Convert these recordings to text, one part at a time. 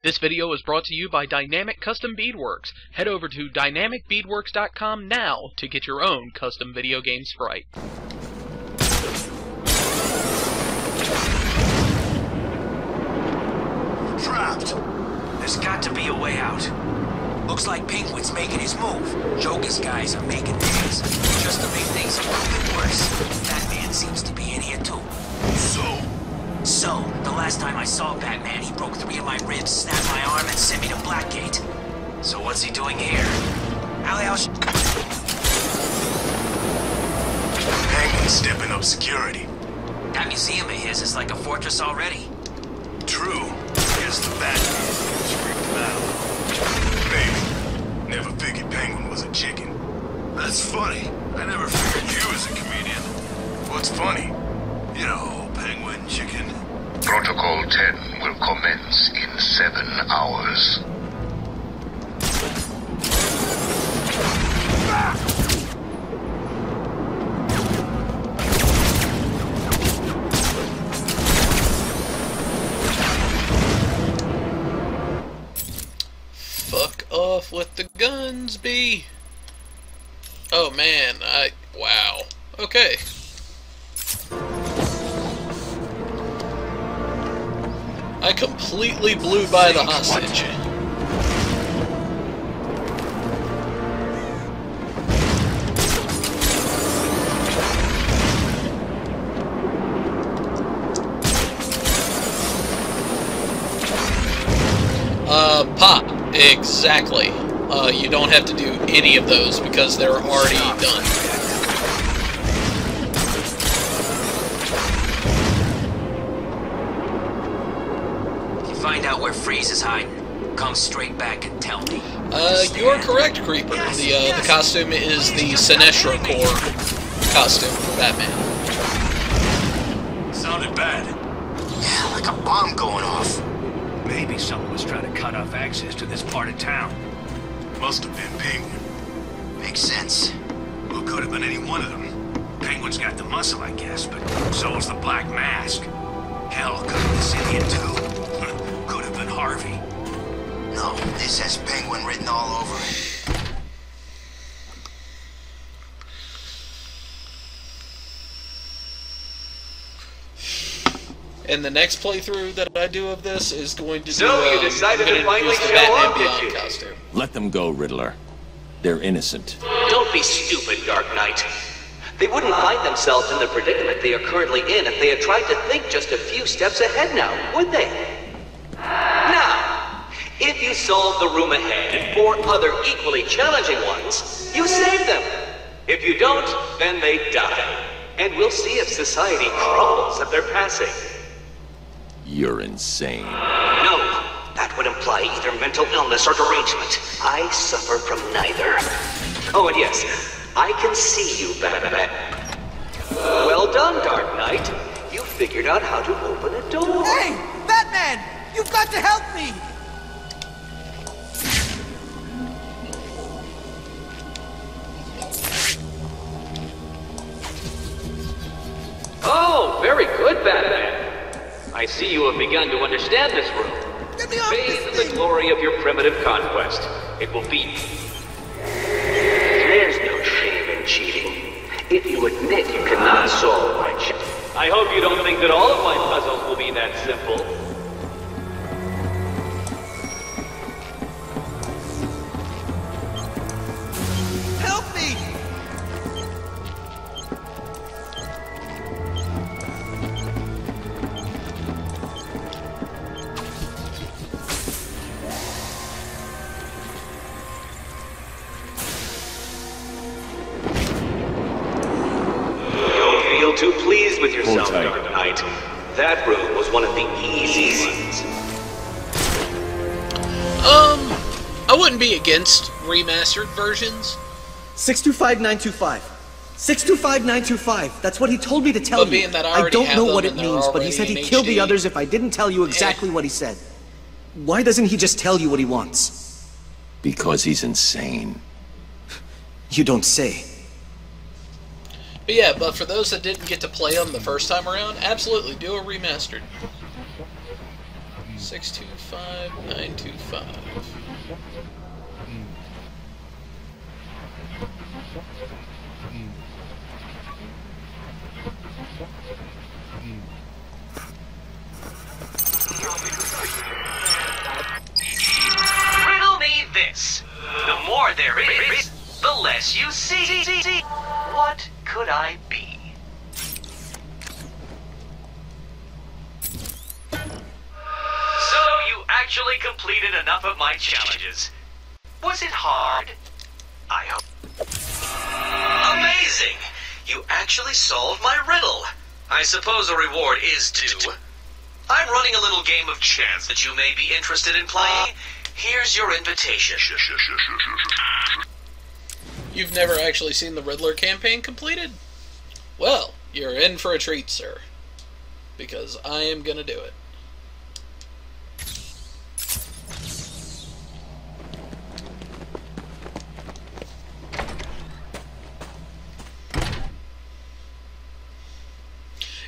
This video is brought to you by Dynamic Custom Beadworks. Head over to dynamicbeadworks.com now to get your own custom video game sprite. Trapped! There's got to be a way out. Looks like Penguin's making his move. Joker's guys are making theirs. Just to make things a little bit worse, Batman seems to be in here too. So, the last time I saw Batman, he broke 3 of my ribs, snapped my arm, and sent me to Blackgate. So what's he doing here? Penguin's stepping up security. That museum of his is like a fortress already. True. Guess the Batman is freaked him out. Maybe. Never figured Penguin was a chicken. That's funny. I never figured you as a comedian. What's funny? You know, Penguin, chicken. Protocol 10 will commence in 7 hours. Fuck off with the guns, B. Oh man, wow. Okay. I completely blew by the hostage. Pop. Exactly. You don't have to do any of those because they're already done. Find out where Freeze is hiding. Come straight back and tell me. You're correct, Creeper. Yes, the costume is the Sinestro Corps costume for Batman. Sounded bad. Yeah, like a bomb going off. Maybe someone was trying to cut off access to this part of town. Must have been Penguin. Makes sense. Well, could have been any one of them. Penguin's got the muscle, I guess, but so is the Black Mask. Hell, could have been this idiot, too. Could have been Harvey. No, this has Penguin written all over it. And the next playthrough that I do of this is going to be So you decided to finally the show Batman up, did Beyond you? costume. Let them go, Riddler. They're innocent. Don't be stupid, Dark Knight. They wouldn't find themselves in the predicament they are currently in if they had tried to think just a few steps ahead now, would they? Now, if you solve the room ahead and 4 other equally challenging ones, you save them. If you don't, then they die. And we'll see if society crumbles at their passing. You're insane. No, that would imply either mental illness or derangement. I suffer from neither. Oh, and yes, I can see you, Batman. Well done, Dark Knight. You figured out how to open a door. Hey, Batman! You've got to help me! Oh, very good, Batman. I see you have begun to understand this room. Get me off Bathe this in the thing! glory of your primitive conquest. It will be... There's no shame in cheating. If you admit you cannot solve my chip. I hope you don't think that all of my puzzles will be that simple. Help me! Don't feel too pleased with yourself, Hold tight. Dark Knight. That room was one of the easy ones. I wouldn't be against remastered versions, 625925. 625925. That's what he told me to tell but you. being that I I already don't have know them what it and they're means, but he said already he'd in kill the HD. others if I didn't tell you exactly what he said. Why doesn't he just tell you what he wants? Because he's insane. You don't say. But yeah, but for those that didn't get to play them the first time around, absolutely do a remastered. 625-925. Riddle me this. The more there is, the less you see. What could I be? So you actually completed enough of my challenges. Was it hard? I hope. Amazing! You actually solved my riddle. I suppose a reward is due. I'm running a little game of chance that you may be interested in playing. Here's your invitation. You've never actually seen the Riddler campaign completed? Well, you're in for a treat, sir. Because I am gonna do it.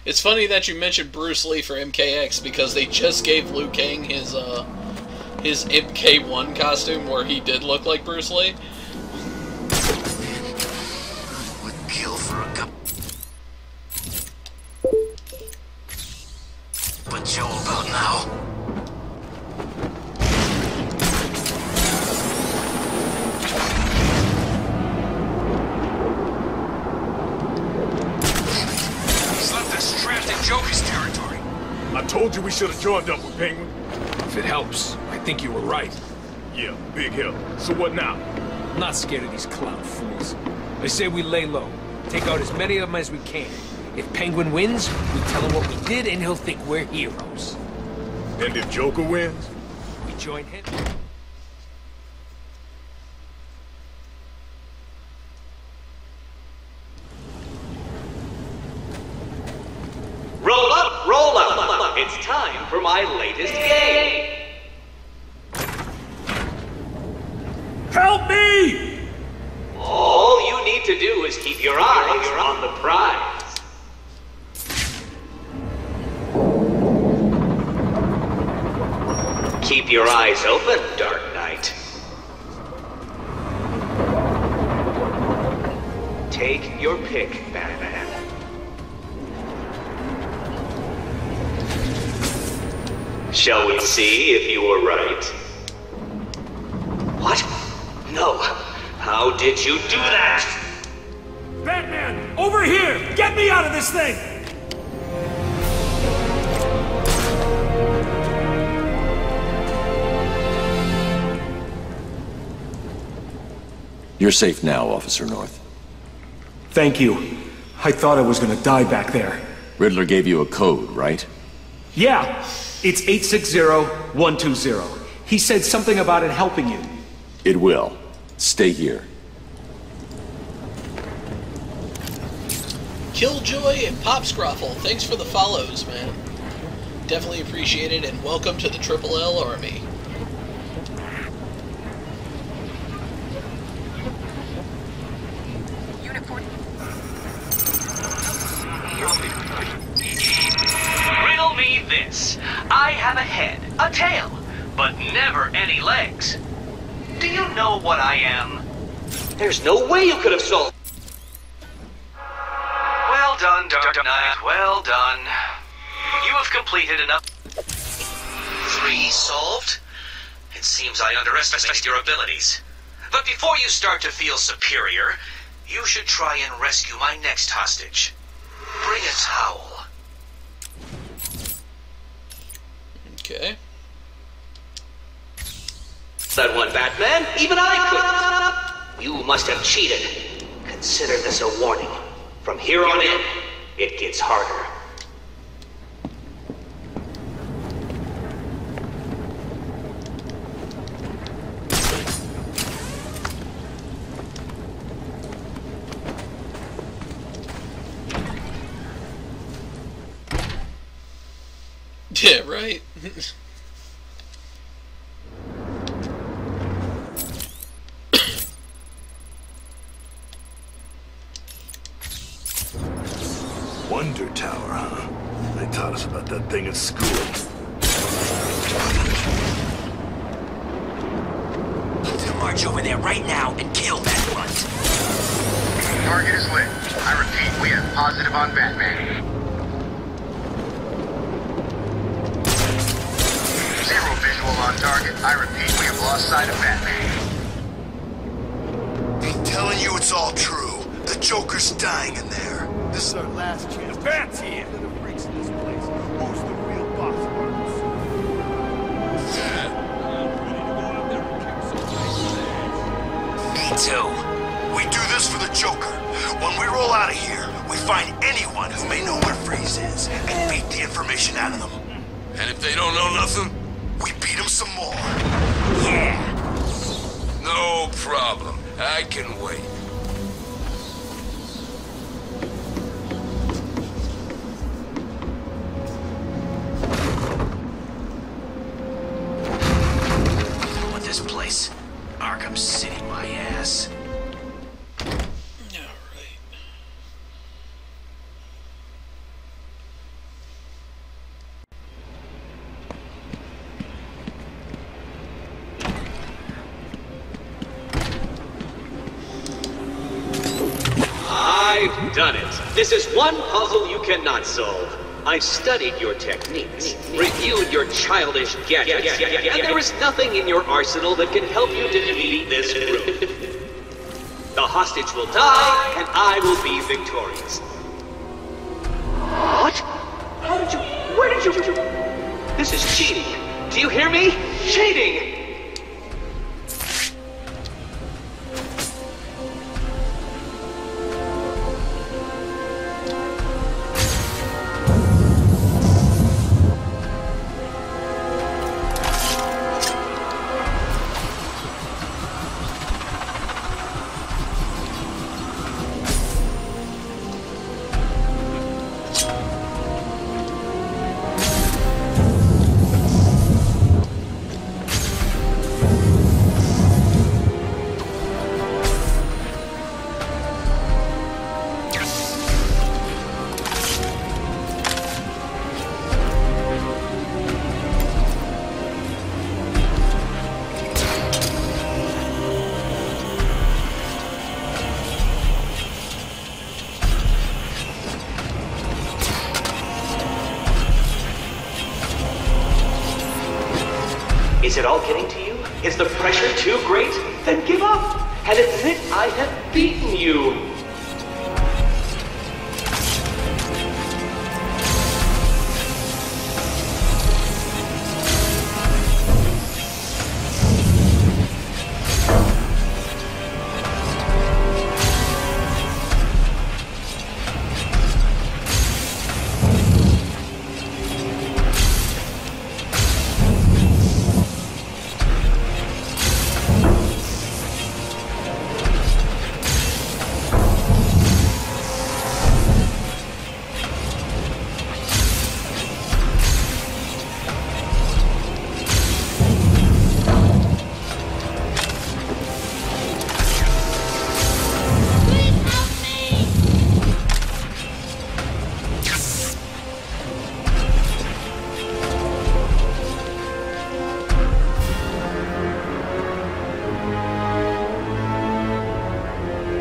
It's funny that you mentioned Bruce Lee for MKX because they just gave Liu Kang his MK1 costume where he did look like Bruce Lee. Would kill for a cup. But Joe about now. Joker's territory. I told you we should have joined up with Penguin. If it helps, I think you were right. Yeah, big help. So what now? I'm not scared of these clown fools. I say we lay low, take out as many of them as we can. If Penguin wins, we tell him what we did and he'll think we're heroes. And if Joker wins? We join him. Roll up, roll up. It's time for my latest game. Help me! All you need to do is keep your eyes on the prize. Keep your eyes open, Dark Knight. Take your pick, Batman. Shall we see if you were right? What? No. How did you do that? Batman! Over here! Get me out of this thing! You're safe now, Officer North. Thank you. I thought I was gonna die back there. Riddler gave you a code, right? Yeah, it's 860120. He said something about it helping you. It will. Stay here. Killjoy and Pop Scruffle, thanks for the follows, man. Definitely appreciate it, and welcome to the Triple L Army. Riddle me this. I have a head, a tail, but never any legs. Do you know what I am? There's no way you could have solved. Well done, Dark Knight. Well done. You have completed enough. 3 solved? It seems I underestimated your abilities. But before you start to feel superior, you should try and rescue my next hostage. Bring a towel. Okay. That one, Batman. Even I couldn't. You must have cheated. Consider this a warning. From here on in, it gets harder. Yeah, right. Wonder Tower, huh? They taught us about that thing at school. March over there right now and kill that runt. Target is lit. I repeat, we have positive on Batman. Zero visual on target. I repeat, we have lost sight of Batman. I'm telling you it's all true. The Joker's dying in there. This is our last chance. The Bat's here! The freaks in this place. Who's the real boss of Me too. We do this for the Joker. When we roll out of here, we find anyone who may know where Freeze is and beat the information out of them. And if they don't know nothing? We beat them some more. Yeah. No problem. I can wait. With this place, Arkham City, my ass. Alright. I've done it. This is one puzzle you cannot solve. I've studied your techniques, reviewed your childish gadgets, and there is nothing in your arsenal that can help you to defeat this group. The hostage will die, and I will be victorious. What? How did you... Where did you... This is cheating. Do you hear me? Cheating! Is it all getting to you? Is the pressure too great? Then give up and admit I have beaten you.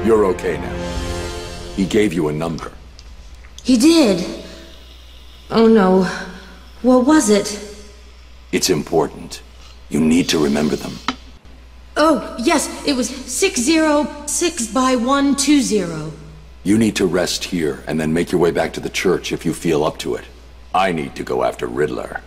You're okay now. He gave you a number. He did. Oh no. What was it? It's important. You need to remember them. Oh, yes, it was 606 by 120. You need to rest here and then make your way back to the church if you feel up to it. I need to go after Riddler.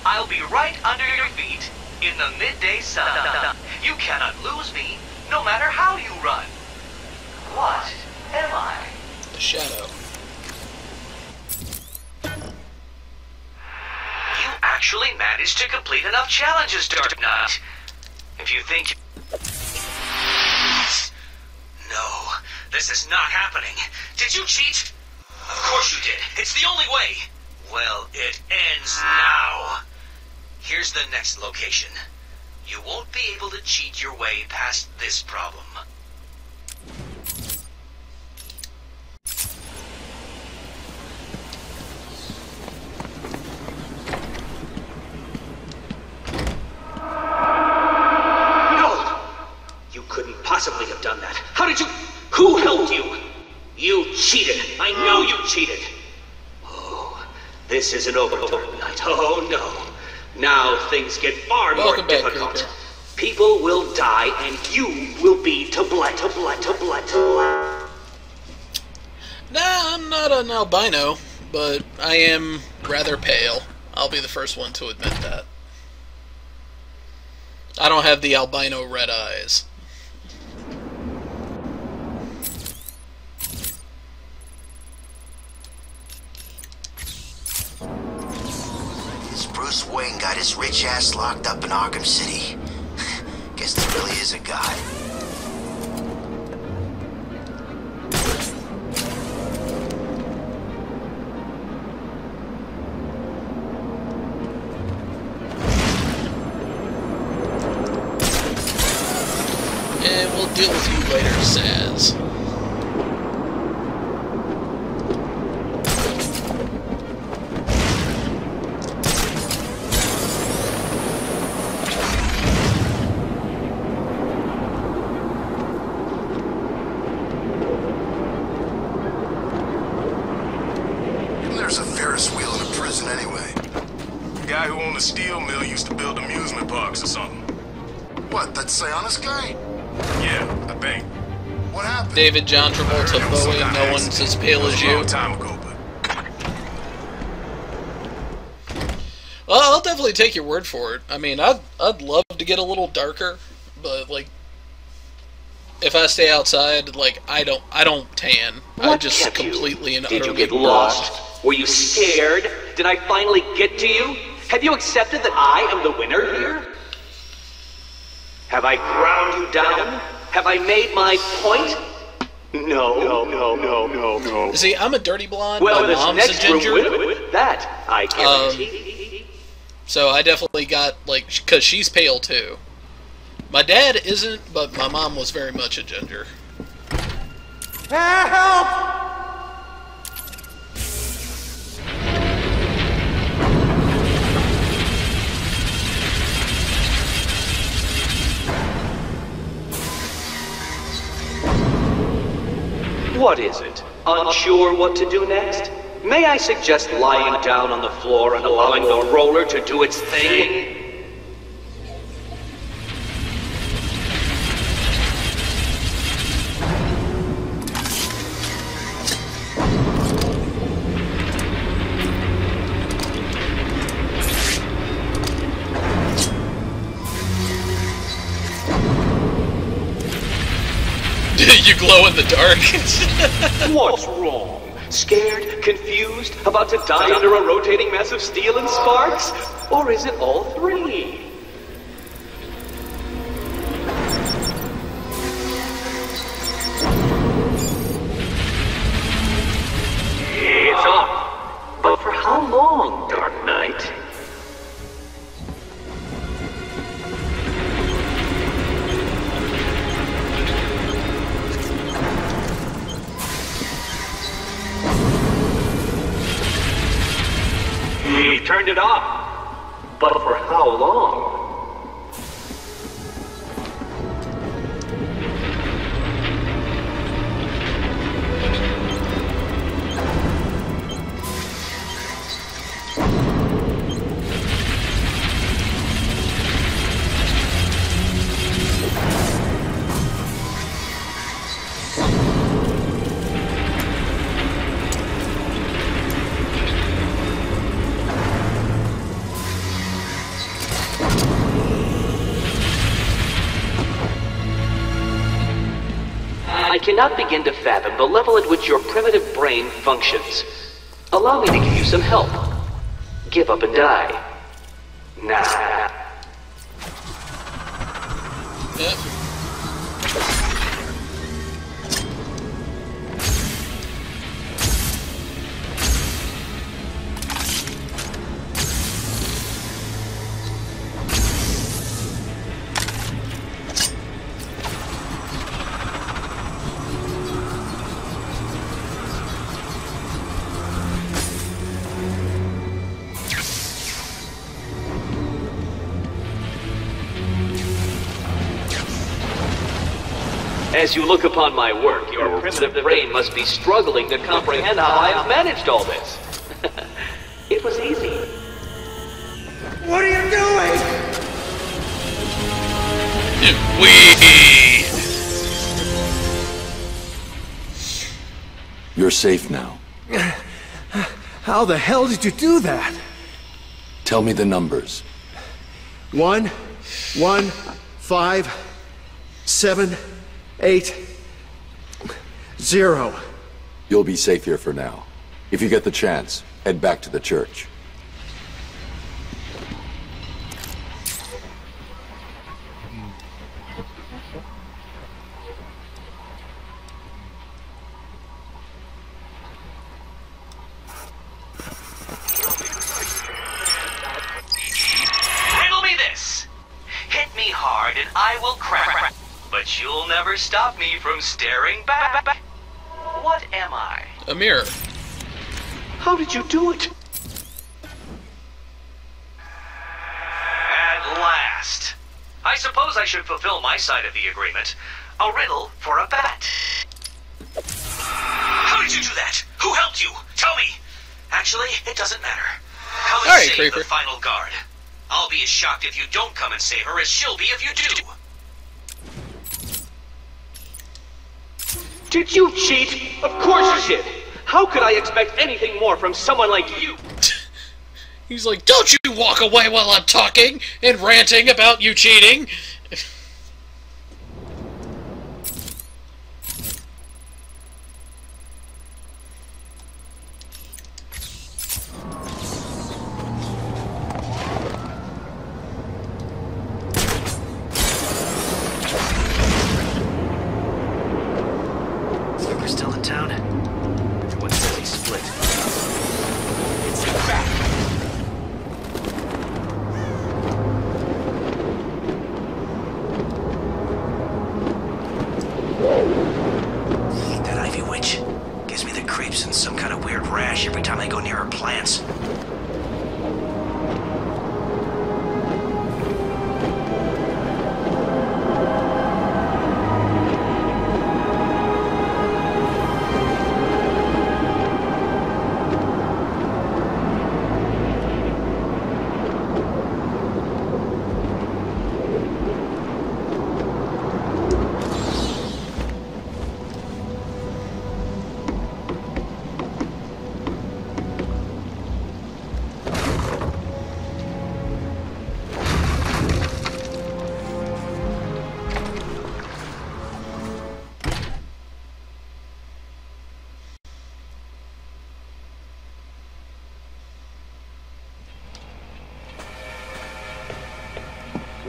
I'll be right under your feet in the midday sun. You cannot lose me, no matter how you run. What am I? The Shadow. You actually managed to complete enough challenges, Dark Knight. If you think... No, this is not happening. Did you cheat? Of course you did. It's the only way. Well, it ends now. Here's the next location. You won't be able to cheat your way past this problem. No! You couldn't possibly have done that. How did you... Who helped you? You cheated. I know you cheated. Oh, this isn't over, Dark Knight. Oh, no. Now things get far more difficult. Cooper. People will die, and you will be to blame. Nah, I'm not an albino, but I am rather pale. I'll be the first one to admit that. I don't have the albino red eyes. Bruce Wayne got his rich ass locked up in Arkham City. Guess there really is a God. And we'll deal with you later, Saz. There's a Ferris wheel in a prison anyway. The guy who owned the steel mill used to build amusement parks or something. What, that Sionis guy? Yeah, I think. What happened? David, John Travolta, Bowie, no one's as pale as you. A long time ago, but... Well, I'll definitely take your word for it. I mean, I'd love to get a little darker, but like, if I stay outside, like I don't tan. I just completely and utterly Did you get lost? Were you scared? Did I finally get to you? Have you accepted that I am the winner here? Have I ground you down? Have I made my point? No. See, I'm a dirty blonde. Well, my this mom's next a ginger. room, that I guarantee. So I definitely got, like, because she's pale too. My dad isn't, but my mom was very much a ginger. Help! What is it? Unsure what to do next? May I suggest lying down on the floor and allowing the roller to do its thing? You glow in the dark. What's wrong? Scared? Confused? About to die under a rotating mess of steel and sparks? Or is it all three? It's up. But for how long, Dark Knight? He turned it off. But for how long? I cannot begin to fathom the level at which your primitive brain functions. Allow me to give you some help. Give up and die. Nah. Yep. As you look upon my work, your primitive brain must be struggling to comprehend how I have managed all this. It was easy. What are you doing? You're safe now. How the hell did you do that? Tell me the numbers. 1, 5, 7, 8, 0. You'll be safe here for now. If you get the chance, head back to the church. Riddle me this. Hit me hard and I will crack. But you'll never stop me from staring back. What am I? A mirror. How did you do it? At last. I suppose I should fulfill my side of the agreement. A riddle for a bat. How did you do that? Who helped you? Tell me. Actually, it doesn't matter. Come and save Creeper. the final guard. I'll be as shocked if you don't come and save her as she'll be if you do. Did you cheat? Of course you did. How could I expect anything more from someone like you? He's like, don't you walk away while I'm talking and ranting about you cheating. We're still in town. Everyone says he's split. It's back. That Ivy Witch gives me the creeps and some kind of weird rash every time I go near her plants.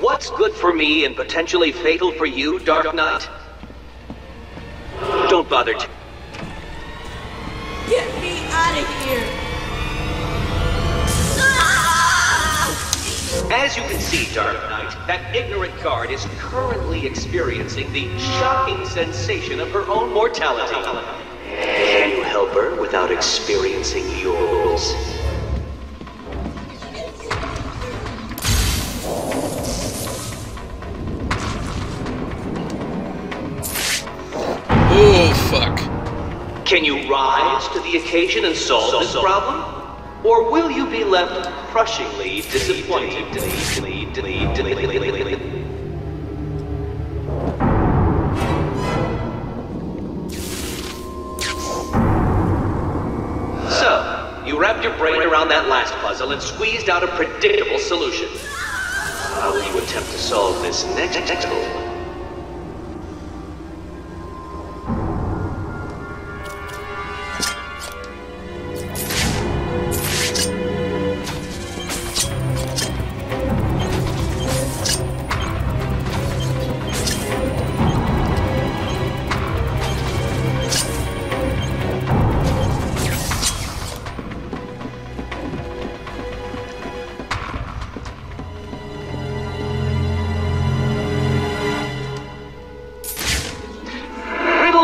What's good for me and potentially fatal for you, Dark Knight? Don't bother to... Get me out of here! As you can see, Dark Knight, that ignorant guard is currently experiencing the shocking sensation of her own mortality. Can you help her without experiencing yours? Oh, fuck. Can you rise to the occasion and solve this problem? Or will you be left crushingly disappointed? So, you wrapped your brain around that last puzzle and squeezed out a predictable solution. How will you attempt to solve this next puzzle?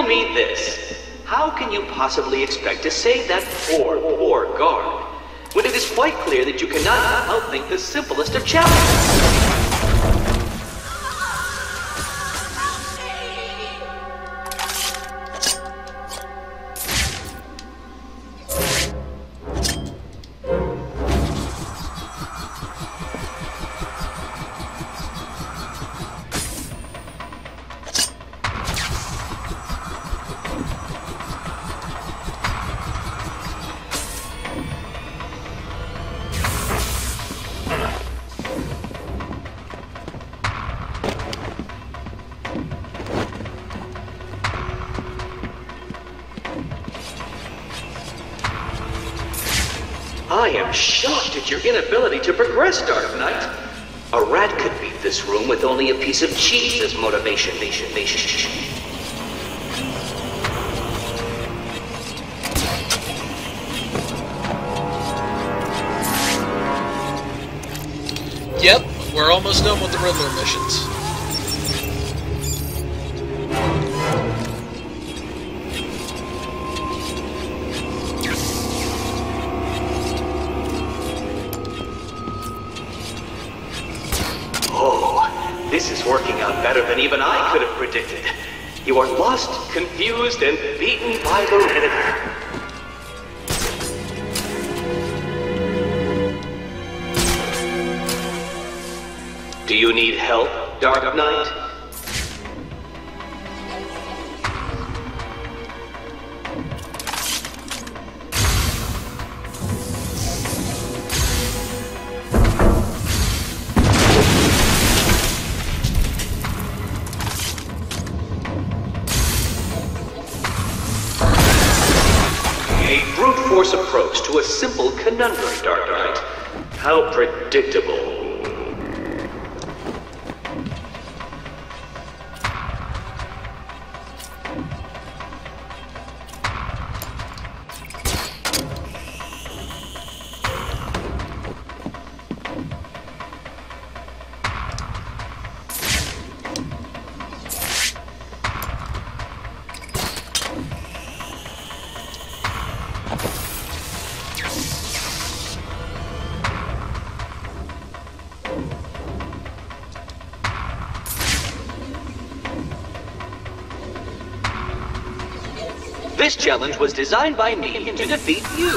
Me this. How can you possibly expect to save that poor guard when it is quite clear that you cannot outthink the simplest of challenges? shocked at your inability to progress, Dark Knight. A rat could beat this room with only a piece of cheese as motivation. Yep, we're almost done with the Riddler missions. Oh, this is working out better than even I could have predicted. You are lost, confused, and beaten by the Riddler. Do you need help, Dark Knight? A brute force approach to a simple conundrum, Dark Knight. How predictable. This challenge was designed by me to defeat you.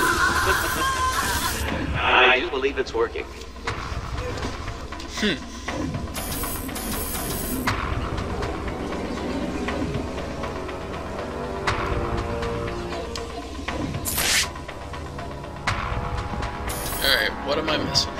I do believe it's working. Alright, what am I missing?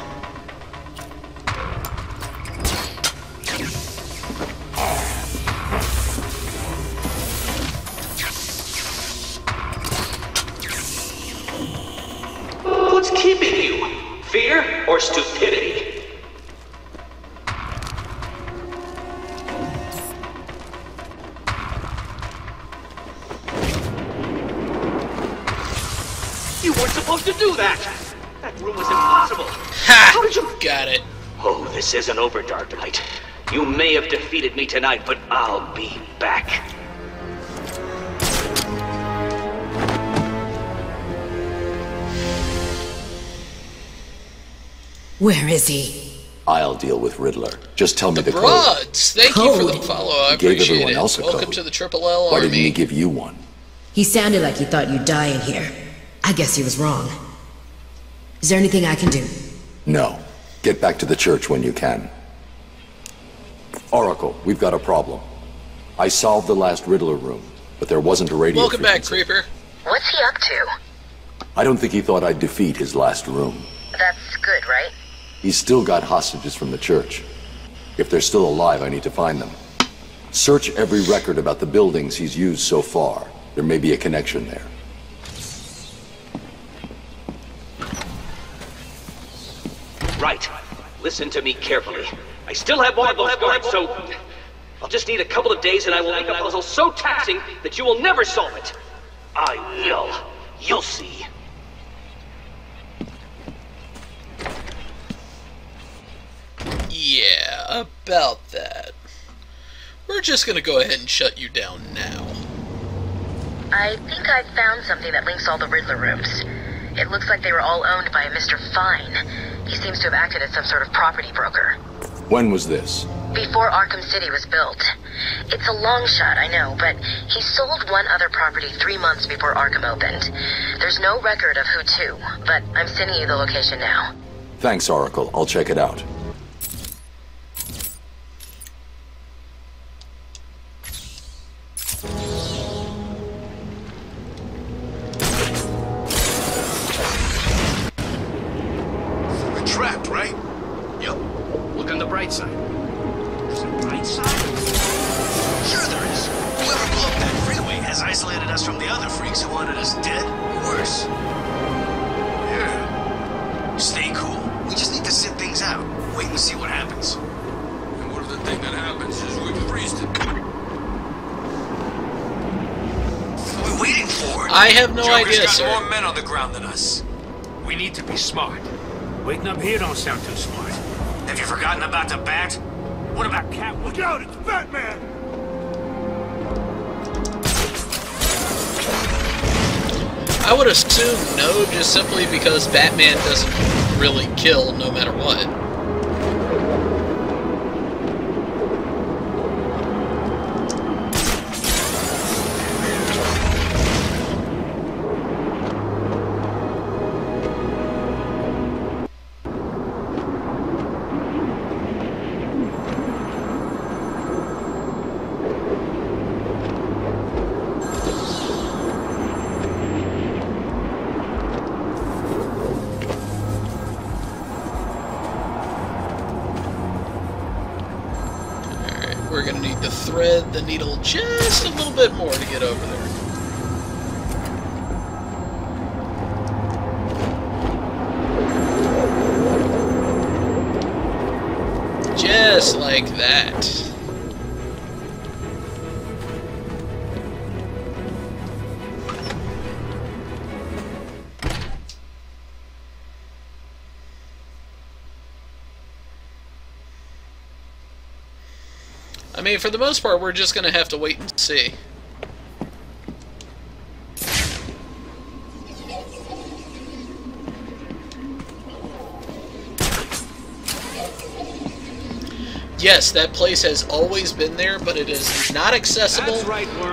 What's keeping you? Fear or stupidity? You weren't supposed to do that! That room was impossible! Ha! How did you... Got it. Oh, this isn't over, Dark Knight. You may have defeated me tonight, but I'll be back. Where is he? I'll deal with Riddler. Just tell me the code. Broads! Thank you for the follow. I Gave appreciate everyone it. else a Welcome code. to the Triple L Why Army. didn't he give you one? He sounded like he thought you'd die in here. I guess he was wrong. Is there anything I can do? No. Get back to the church when you can. Oracle, we've got a problem. I solved the last Riddler room, but there wasn't a radio Welcome back, frequency. Creeper. What's he up to? I don't think he thought I'd defeat his last room. That's good, right? He's still got hostages from the church. If they're still alive, I need to find them. Search every record about the buildings he's used so far. There may be a connection there. Right. Listen to me carefully. I still have one of those guards, so... I'll just need a couple of days and I will make a puzzle so taxing that you will never solve it. I will. You'll see. Yeah, about that. We're just gonna go ahead and shut you down now. I think I found something that links all the Riddler rooms. It looks like they were all owned by a Mr. Fine. He seems to have acted as some sort of property broker. When was this? Before Arkham City was built. It's a long shot, I know, but he sold one other property 3 months before Arkham opened. There's no record of who to, but I'm sending you the location now. Thanks, Oracle. I'll check it out. We're trapped, right? Yup. Look on the bright side. There's a bright side? Sure there is. Whoever blew up that freeway has isolated us from the other freaks who wanted us dead or worse. Yeah. Stay cool. We just need to sit things out. Wait and see what happens. And what if the thing that happens is we freeze it? What are we waiting for? I have no Joker's idea, got sir. more men on the ground than us. We need to be smart. Waiting up here don't sound too smart. Have you forgotten about the bat? What about Catwoman? Look out, it's Batman! I would assume no, just simply because Batman doesn't really kill no matter what. We're going to need to thread the needle just a little bit more to get over there. Just like that. I mean, for the most part, we're just going to have to wait and see. Yes, that place has always been there, but it is not accessible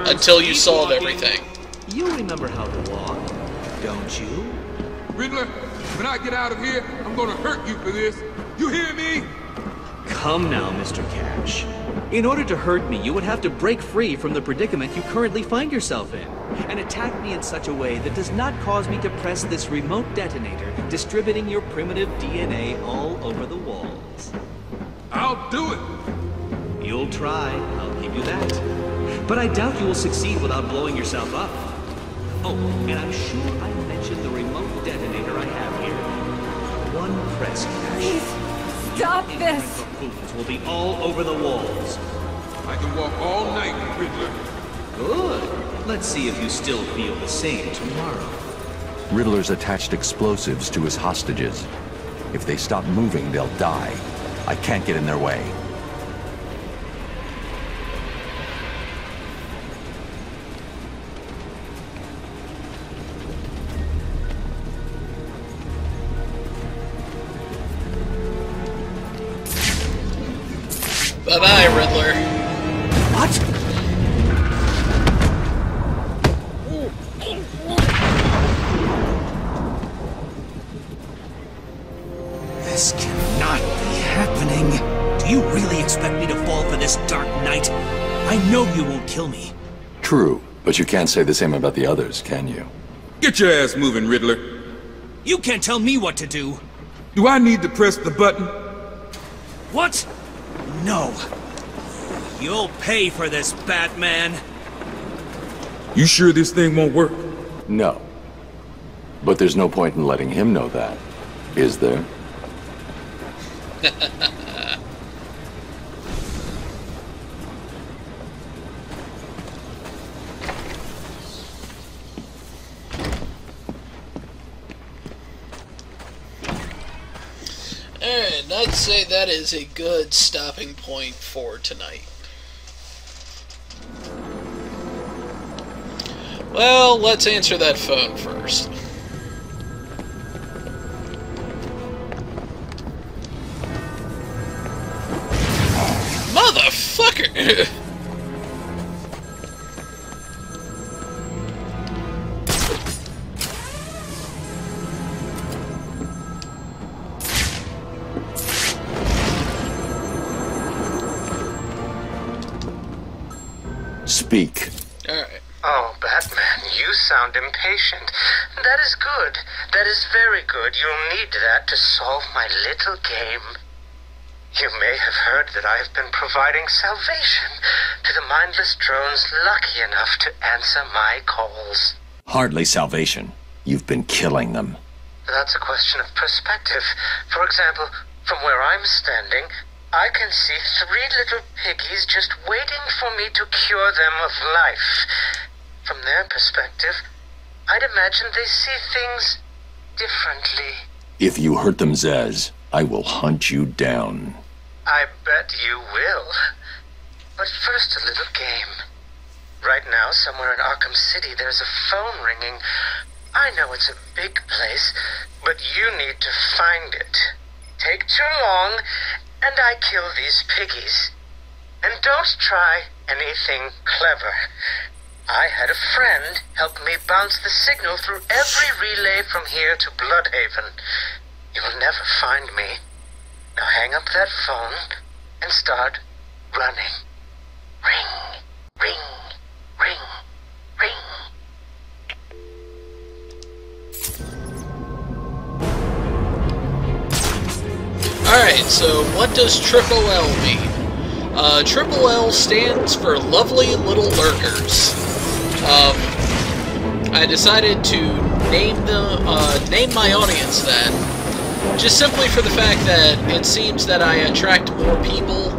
until you solve everything. You remember how to walk, don't you? Riddler, when I get out of here, I'm gonna hurt you for this. You hear me? Come now, Mr. Cash. In order to hurt me, you would have to break free from the predicament you currently find yourself in, and attack me in such a way that does not cause me to press this remote detonator, distributing your primitive DNA all over the walls. I'll do it. You'll try, I'll give you that. But I doubt you will succeed without blowing yourself up. Oh, and I'm sure I mentioned the remote detonator I have here. One press, Cash. Please, stop this! Buffoons will be all over the walls. I can walk all night, Riddler. Good. Let's see if you still feel the same tomorrow. Riddler's attached explosives to his hostages. If they stop moving, they'll die. I can't get in their way. Bye-bye, Riddler. What? This cannot be happening. Do you really expect me to fall for this dark night? I know you won't kill me. True, but you can't say the same about the others, can you? Get your ass moving, Riddler. You can't tell me what to do. Do I need to press the button? What? No. You'll pay for this, Batman. You sure this thing won't work? No. But there's no point in letting him know that, is there? Alright, I'd say that is a good stopping point for tonight. Well, let's answer that phone first. Motherfucker! Speak. Alright. Oh, Batman, you sound impatient. That is good. That is very good. You'll need that to solve my little game. You may have heard that I have been providing salvation to the mindless drones lucky enough to answer my calls. Hardly salvation. You've been killing them. That's a question of perspective. For example, from where I'm standing, I can see 3 little piggies just waiting for me to cure them of life. From their perspective, I'd imagine they see things differently. If you hurt them, Zaz, I will hunt you down. I bet you will. But first, a little game. Right now, somewhere in Arkham City, there's a phone ringing. I know it's a big place, but you need to find it. Take too long, and I kill these piggies. And don't try anything clever. I had a friend help me bounce the signal through every relay from here to Bloodhaven. You'll never find me. Now hang up that phone and start running. Ring, ring, ring, ring. Alright, so what does Triple L mean? Triple L stands for Lovely Little Lurkers. I decided to name my audience that, just simply for the fact that it seems that I attract more people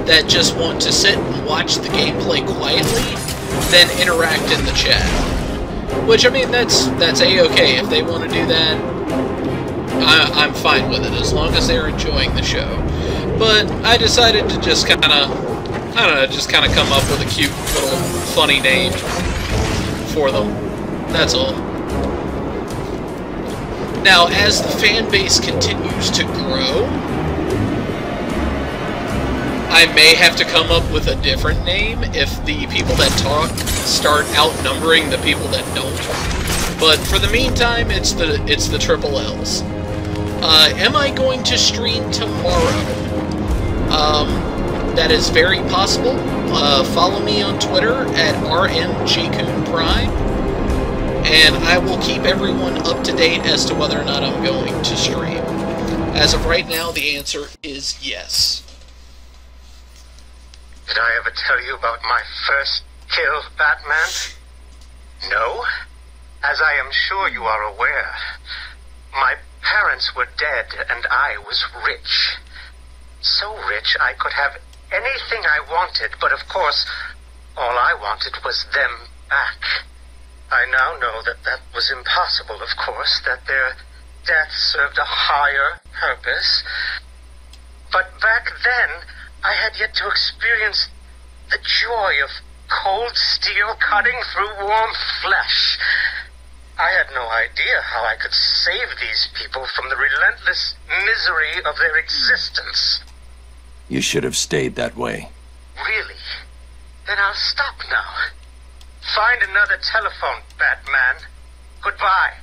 that just want to sit and watch the gameplay quietly than interact in the chat. Which, I mean, that's A-okay. If they want to do that, I'm fine with it, as long as they're enjoying the show. But I decided to just kind of, I don't know, just kind of come up with a cute little funny name for them. That's all. Now, as the fan base continues to grow, I may have to come up with a different name if the people that talk start outnumbering the people that don't. But for the meantime, it's the Triple L's. Am I going to stream tomorrow? That is very possible. Follow me on Twitter at RMJkun Prime, and I will keep everyone up to date as to whether or not I'm going to stream. As of right now, the answer is yes. Did I ever tell you about my first kill, Batman? No? As I am sure you are aware, my parents were dead and I was rich. So rich I could have anything I wanted, but of course, all I wanted was them back. I now know that that was impossible, of course, that their death served a higher purpose. But back then, I had yet to experience the joy of cold steel cutting through warm flesh. I had no idea how I could save these people from the relentless misery of their existence. You should have stayed that way. Really? Then I'll stop now. Find another telephone, Batman. Goodbye.